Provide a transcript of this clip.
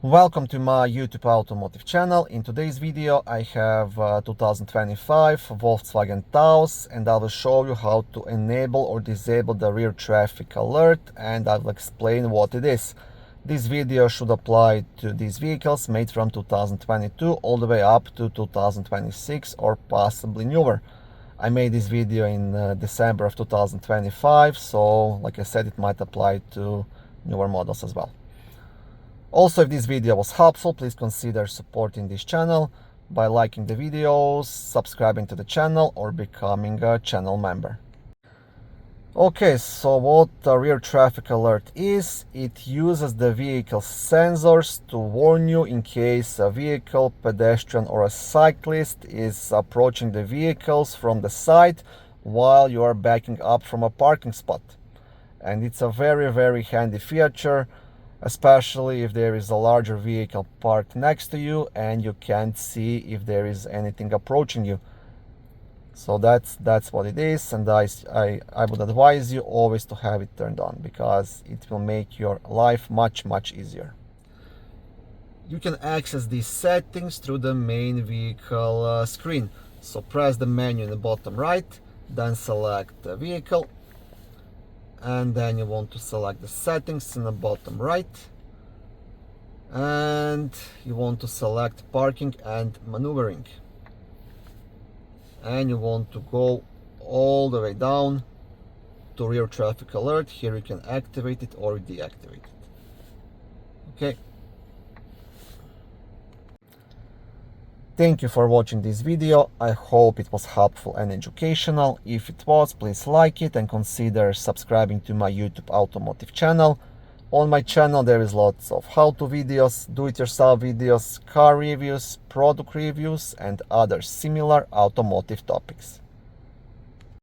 Welcome to my YouTube automotive channel. In today's video I have 2025 Volkswagen Taos, and I will show you how to enable or disable the rear traffic alert, and I will explain what it is. This video should apply to these vehicles made from 2022 all the way up to 2026 or possibly newer. I made this video in December of 2025, so like I said, it might apply to newer models as well. Also, if this video was helpful, please consider supporting this channel by liking the videos, subscribing to the channel, or becoming a channel member. Okay, so what a rear traffic alert is, it uses the vehicle's sensors to warn you in case a vehicle, pedestrian, or a cyclist is approaching the vehicles from the side while you are backing up from a parking spot. And it's a very handy feature, especially if there is a larger vehicle parked next to you and you can't see if there is anything approaching you. So that's what it is, and I would advise you always to have it turned on because it will make your life much easier. You can access these settings through the main vehicle screen. So press the menu in the bottom right, then select the vehicle, and then you want to select the settings in the bottom right, and you want to select parking and maneuvering, and you want to go all the way down to rear traffic alert. Here you can activate it or deactivate it. Okay. Thank you for watching this video. I hope it was helpful and educational. If it was, please like it and consider subscribing to my YouTube automotive channel. On my channel there is lots of how-to videos, do-it-yourself videos, car reviews, product reviews, and other similar automotive topics.